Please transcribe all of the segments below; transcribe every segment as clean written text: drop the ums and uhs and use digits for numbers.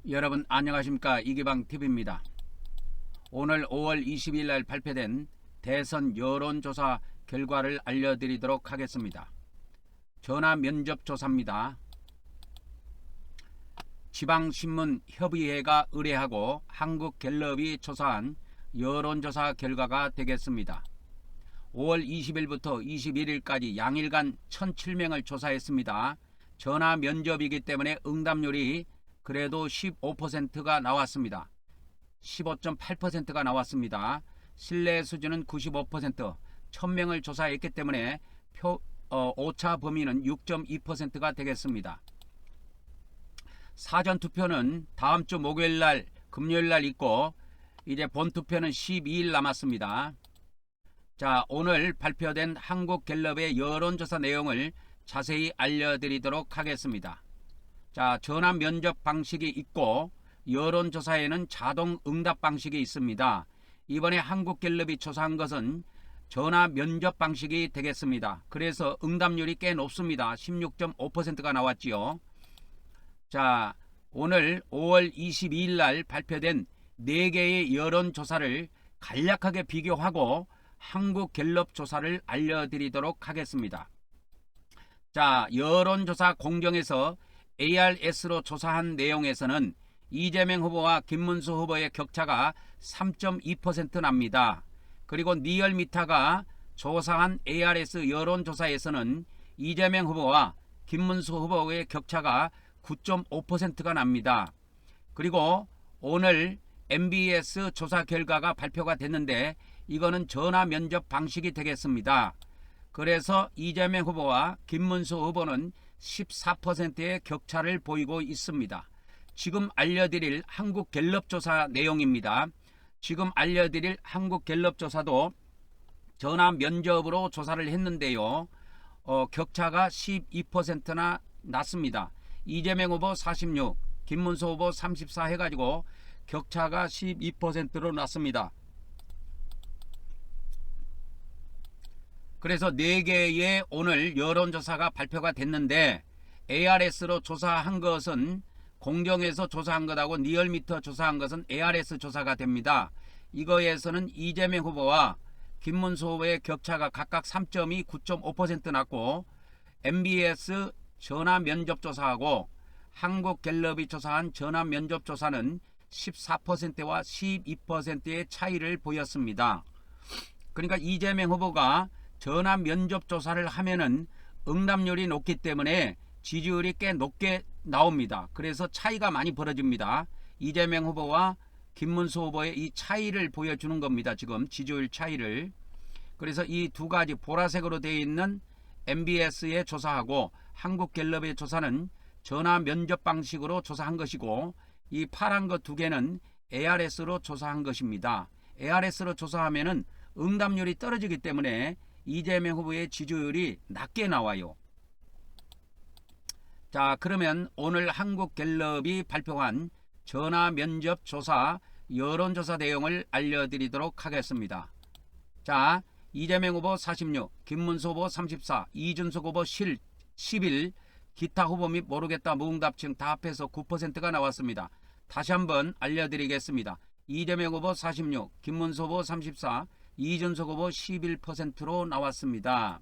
여러분 안녕하십니까. 이기방TV입니다. 오늘 5월 20일 날 발표된 대선 여론조사 결과를 알려드리도록 하겠습니다. 전화 면접 조사입니다. 지방신문협의회가 의뢰하고 한국갤럽이 조사한 여론조사 결과가 되겠습니다. 5월 20일부터 21일까지 양일간 1007명을 조사했습니다. 전화 면접이기 때문에 응답률이 그래도 15%가 나왔습니다. 15.8%가 나왔습니다. 신뢰 수준은 95%, 1000명을 조사했기 때문에 오차 범위는 6.2%가 되겠습니다. 사전투표는 다음주 목요일날 금요일날 있고 이제 본투표는 12일 남았습니다. 자, 오늘 발표된 한국갤럽의 여론조사 내용을 자세히 알려드리도록 하겠습니다. 자, 전화 면접 방식이 있고 여론조사에는 자동 응답 방식이 있습니다. 이번에 한국갤럽이 조사한 것은 전화 면접 방식이 되겠습니다. 그래서 응답률이 꽤 높습니다. 16.5%가 나왔지요. 자, 오늘 5월 22일 날 발표된 4개의 여론조사를 간략하게 비교하고 한국갤럽 조사를 알려드리도록 하겠습니다. 자, 여론조사 공정에서 ARS로 조사한 내용에서는 이재명 후보와 김문수 후보의 격차가 3.2% 납니다. 그리고 리얼미터가 조사한 ARS 여론조사에서는 이재명 후보와 김문수 후보의 격차가 9.5%가 납니다. 그리고 오늘 MBS 조사 결과가 발표가 됐는데 이거는 전화 면접 방식이 되겠습니다. 그래서 이재명 후보와 김문수 후보는 14%의 격차를 보이고 있습니다. 지금 알려드릴 한국갤럽 조사 내용입니다. 지금 알려드릴 한국갤럽 조사도 전화 면접으로 조사를 했는데요. 격차가 12%나 났습니다. 이재명 후보 46, 김문수 후보 34 해가지고 격차가 12%로 났습니다. 그래서 4개의 오늘 여론조사가 발표가 됐는데 ARS로 조사한 것은 공정에서 조사한 것하고 리얼미터 조사한 것은 ARS 조사가 됩니다. 이거에서는 이재명 후보와 김문수 후보의 격차가 각각 3.2, 9.5% 났고 MBS 전화 면접 조사하고 한국갤럽이 조사한 전화 면접 조사는 14%와 12%의 차이를 보였습니다. 그러니까 이재명 후보가 전화 면접 조사를 하면은 응답률이 높기 때문에 지지율이 꽤 높게 나옵니다. 그래서 차이가 많이 벌어집니다. 이재명 후보와 김문수 후보의 이 차이를 보여주는 겁니다. 지금 지지율 차이를. 그래서 이 두 가지 보라색으로 되어 있는 MBS의 조사하고 한국갤럽의 조사는 전화 면접 방식으로 조사한 것이고 이 파란 것 2개는 ARS로 조사한 것입니다. ARS로 조사하면은 응답률이 떨어지기 때문에 이재명 후보의 지지율이 낮게 나와요. 자, 그러면 오늘 한국갤럽이 발표한 전화 면접 조사 여론조사 내용을 알려드리도록 하겠습니다. 자, 이재명 후보 46, 김문수 후보 34, 이준석 후보 11, 기타 후보 및 모르겠다 무응답층 다 합해서 9%가 나왔습니다. 다시 한번 알려드리겠습니다. 이재명 후보 46, 김문수 후보 34, 이준석 후보 11%로 나왔습니다.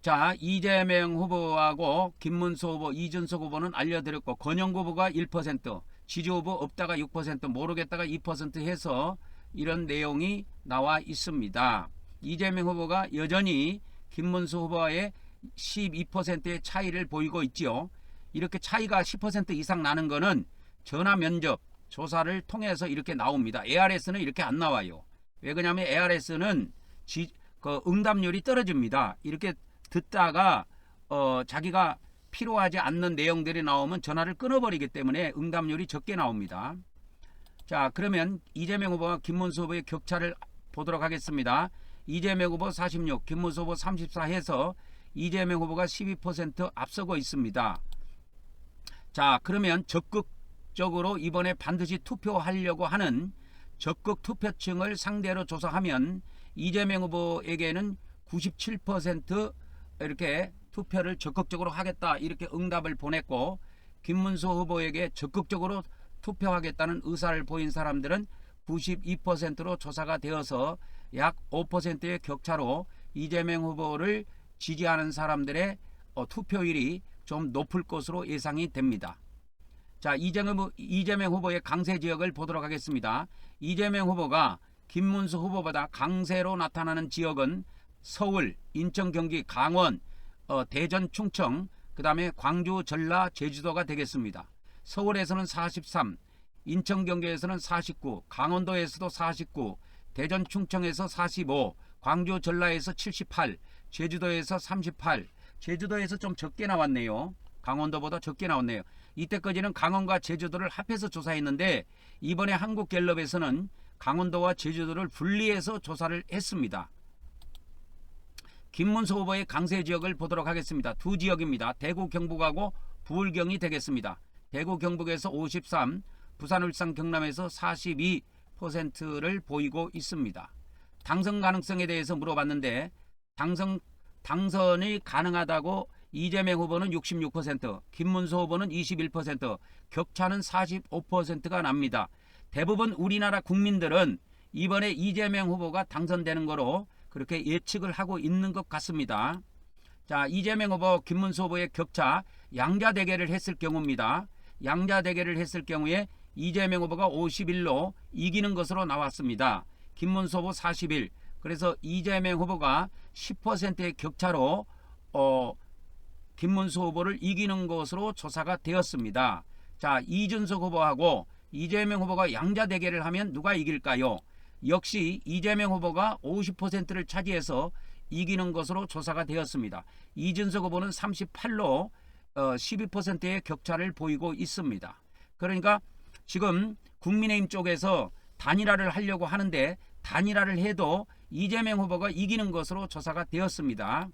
자, 이재명 후보하고 김문수 후보, 이준석 후보는 알려드렸고 권영구 후보가 1%, 지지 후보 없다가 6%, 모르겠다가 2% 해서 이런 내용이 나와 있습니다. 이재명 후보가 여전히 김문수 후보와의 12%의 차이를 보이고 있지요. 이렇게 차이가 10% 이상 나는 거는 전화 면접 조사를 통해서 이렇게 나옵니다. ARS는 이렇게 안 나와요. 왜 그러냐면 ARS는 응답률이 떨어집니다. 이렇게 듣다가 자기가 필요하지 않는 내용들이 나오면 전화를 끊어버리기 때문에 응답률이 적게 나옵니다. 자, 그러면 이재명 후보와 김문수 후보의 격차를 보도록 하겠습니다. 이재명 후보 46, 김문수 후보 34 해서 이재명 후보가 12% 앞서고 있습니다. 자, 그러면 적극적으로 이번에 반드시 투표하려고 하는 적극 투표층을 상대로 조사하면 이재명 후보에게는 97% 이렇게 투표를 적극적으로 하겠다 이렇게 응답을 보냈고 김문수 후보에게 적극적으로 투표하겠다는 의사를 보인 사람들은 92%로 조사가 되어서 약 5%의 격차로 이재명 후보를 지지하는 사람들의 투표율이 좀 높을 것으로 예상이 됩니다. 자, 이재명 후보의 강세 지역을 보도록 하겠습니다. 이재명 후보가 김문수 후보보다 강세로 나타나는 지역은 서울, 인천, 경기, 강원, 대전, 충청, 그 다음에 광주, 전라, 제주도가 되겠습니다. 서울에서는 43, 인천, 경기에서는 49, 강원도에서도 49, 대전, 충청에서 45, 광주, 전라에서 78, 제주도에서 38, 제주도에서 좀 적게 나왔네요. 강원도보다 적게 나왔네요. 이때까지는 강원과 제주도를 합해서 조사했는데 이번에 한국갤럽에서는 강원도와 제주도를 분리해서 조사를 했습니다. 김문수 후보의 강세 지역을 보도록 하겠습니다. 두 지역입니다. 대구, 경북하고 부울경이 되겠습니다. 대구, 경북에서 53, 부산, 울산, 경남에서 42%를 보이고 있습니다. 당선 가능성에 대해서 물어봤는데 당선이 가능하다고 이재명 후보는 66%, 김문수 후보는 21%, 격차는 45%가 납니다. 대부분 우리나라 국민들은 이번에 이재명 후보가 당선되는 거로 그렇게 예측을 하고 있는 것 같습니다. 자, 이재명 후보, 김문수 후보의 격차 양자 대결을 했을 경우입니다. 양자 대결을 했을 경우에 이재명 후보가 51로 이기는 것으로 나왔습니다. 김문수 후보 41. 그래서 이재명 후보가 10%의 격차로 김문수 후보를 이기는 것으로 조사가 되었습니다. 자, 이준석 후보하고 이재명 후보가 양자 대결을 하면 누가 이길까요? 역시 이재명 후보가 50%를 차지해서 이기는 것으로 조사가 되었습니다. 이준석 후보는 38로 12%의 격차를 보이고 있습니다. 그러니까 지금 국민의힘 쪽에서 단일화를 하려고 하는데 단일화를 해도 이재명 후보가 이기는 것으로 조사가 되었습니다.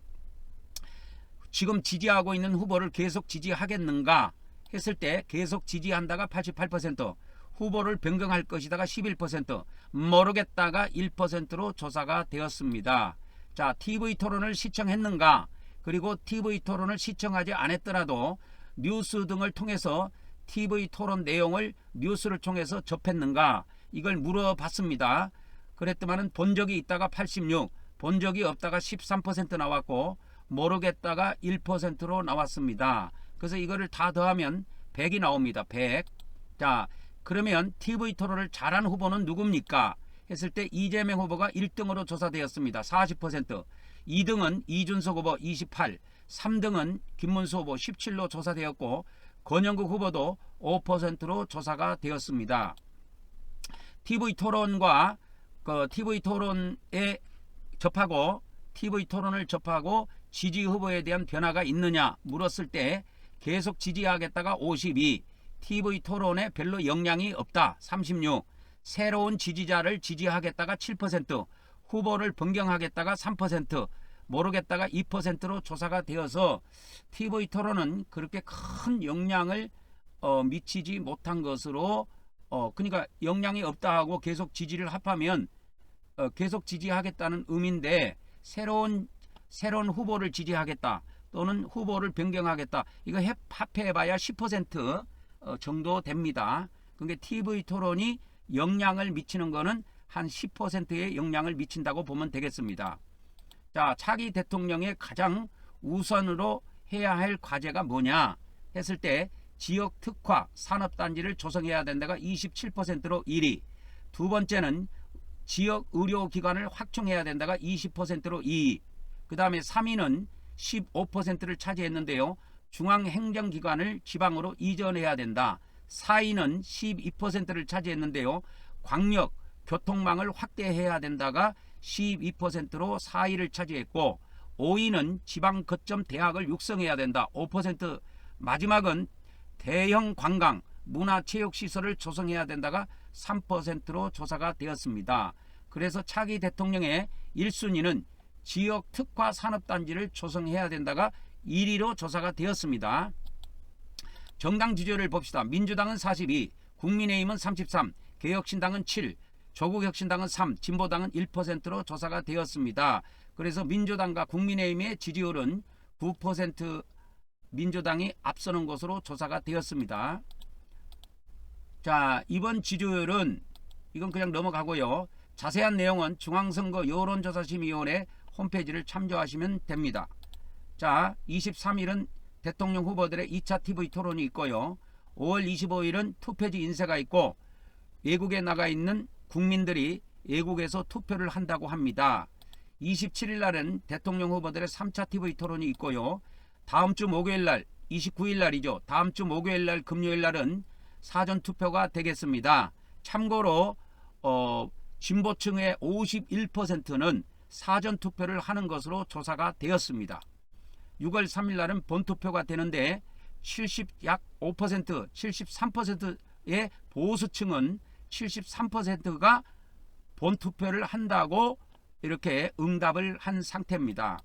지금 지지하고 있는 후보를 계속 지지하겠는가 했을 때 계속 지지한다가 88%, 후보를 변경할 것이다가 11%, 모르겠다가 1%로 조사가 되었습니다. 자, TV토론을 시청했는가, 그리고 TV토론을 시청하지 않았더라도 뉴스 등을 통해서 TV토론 내용을 뉴스를 통해서 접했는가, 이걸 물어봤습니다. 그랬더니 본 적이 있다가 86, 본 적이 없다가 13% 나왔고 모르겠다가 1%로 나왔습니다. 그래서 이거를 다 더하면 100이 나옵니다. 100. 자, 그러면 TV토론을 잘한 후보는 누굽니까? 했을 때 이재명 후보가 1등으로 조사되었습니다. 40%. 2등은 이준석 후보 28, 3등은 김문수 후보 17로 조사되었고 권영국 후보도 5%로 조사가 되었습니다. TV토론과 TV토론에 접하고 TV토론을 접하고 지지 후보에 대한 변화가 있느냐 물었을 때 계속 지지하겠다가 52, TV토론에 별로 영향이 없다 36, 새로운 지지자를 지지하겠다가 7%, 후보를 변경하겠다가 3%, 모르겠다가 2%로 조사가 되어서 TV토론은 그렇게 큰 영향을 미치지 못한 것으로 그러니까 영향이 없다 하고 계속 지지를 합하면 계속 지지하겠다는 의미인데 새로운 후보를 지지하겠다 또는 후보를 변경하겠다 이거 합해봐야 10% 정도 됩니다. 그러니까 TV토론이 영향을 미치는 거는 한 10%의 영향을 미친다고 보면 되겠습니다. 자, 차기 대통령의 가장 우선으로 해야 할 과제가 뭐냐 했을 때 지역 특화 산업단지를 조성해야 된다가 27%로 1위, 두 번째는 지역 의료기관을 확충해야 된다가 20%로 2위, 그 다음에 3위는 15%를 차지했는데요. 중앙행정기관을 지방으로 이전해야 된다. 4위는 12%를 차지했는데요. 광역 교통망을 확대해야 된다가 12%로 4위를 차지했고 5위는 지방 거점 대학을 육성해야 된다. 5%, 마지막은 대형 관광 문화체육시설을 조성해야 된다가 3%로 조사가 되었습니다. 그래서 차기 대통령의 1순위는 지역 특화 산업단지를 조성해야 된다가 1위로 조사가 되었습니다. 정당 지지율을 봅시다. 민주당은 42, 국민의힘은 33, 개혁신당은 7, 조국혁신당은 3, 진보당은 1%로 조사가 되었습니다. 그래서 민주당과 국민의힘의 지지율은 9% 민주당이 앞서는 것으로 조사가 되었습니다. 자, 이번 지지율은 이건 그냥 넘어가고요. 자세한 내용은 중앙선거 여론조사심의위원회 홈페이지를 참조하시면 됩니다. 자, 23일은 대통령 후보들의 2차 TV 토론이 있고요. 5월 25일은 투표지 인쇄가 있고 외국에 나가 있는 국민들이 외국에서 투표를 한다고 합니다. 27일 날은 대통령 후보들의 3차 TV 토론이 있고요. 다음 주 목요일 날 29일 날이죠. 다음 주 목요일 날 금요일 날은 사전 투표가 되겠습니다. 참고로 진보층의 51%는 사전 투표를 하는 것으로 조사가 되었습니다. 6월 3일 날은 본투표가 되는데 약 5%, 73%의 보수층은 73%가 본투표를 한다고 이렇게 응답을 한 상태입니다.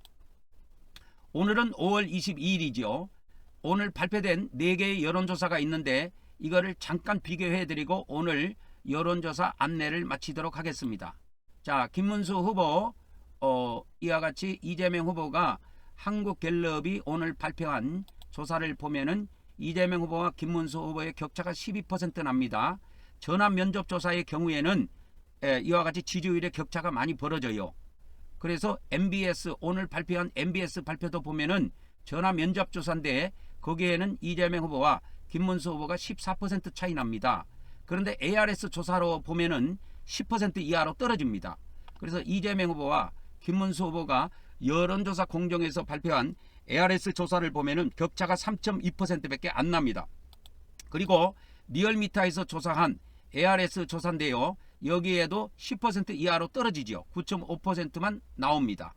오늘은 5월 22일이죠. 오늘 발표된 4개의 여론조사가 있는데 이거를 잠깐 비교해드리고 오늘 여론조사 안내를 마치도록 하겠습니다. 자, 김문수 후보 이와 같이 이재명 후보가 한국갤럽이 오늘 발표한 조사를 보면은 이재명 후보와 김문수 후보의 격차가 12% 납니다. 전화 면접조사의 경우에는 이와 같이 지지율의 격차가 많이 벌어져요. 그래서 MBS 오늘 발표한 MBS 발표도 보면은 전화 면접조사인데 거기에는 이재명 후보와 김문수 후보가 14% 차이 납니다. 그런데 ARS 조사로 보면은 10% 이하로 떨어집니다. 그래서 이재명 후보와 김문수 후보가 여론조사 공정에서 발표한 ARS 조사를 보면은 격차가 3.2%밖에 안 납니다. 그리고 리얼미터에서 조사한 ARS 조사인데요. 여기에도 10% 이하로 떨어지죠. 9.5%만 나옵니다.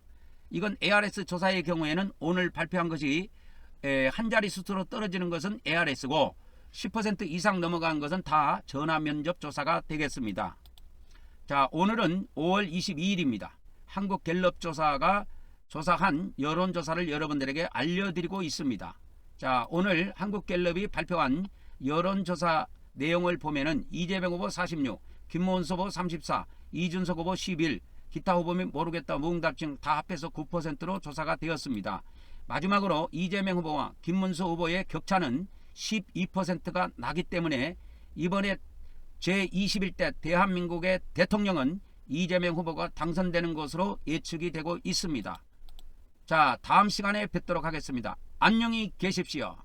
이건 ARS 조사의 경우에는 오늘 발표한 것이 한 자리 수로 떨어지는 것은 ARS고 10% 이상 넘어간 것은 다 전화 면접 조사가 되겠습니다. 자, 오늘은 5월 22일입니다. 한국갤럽 조사가 조사한 여론조사를 여러분들에게 알려드리고 있습니다. 자, 오늘 한국갤럽이 발표한 여론조사 내용을 보면은 이재명 후보 46, 김문수 후보 34, 이준석 후보 11, 기타 후보면 모르겠다 무응답증 다 합해서 9%로 조사가 되었습니다. 마지막으로 이재명 후보와 김문수 후보의 격차는 12%가 나기 때문에 이번에 제21대 대한민국의 대통령은 이재명 후보가 당선되는 것으로 예측이 되고 있습니다. 자, 다음 시간에 뵙도록 하겠습니다. 안녕히 계십시오.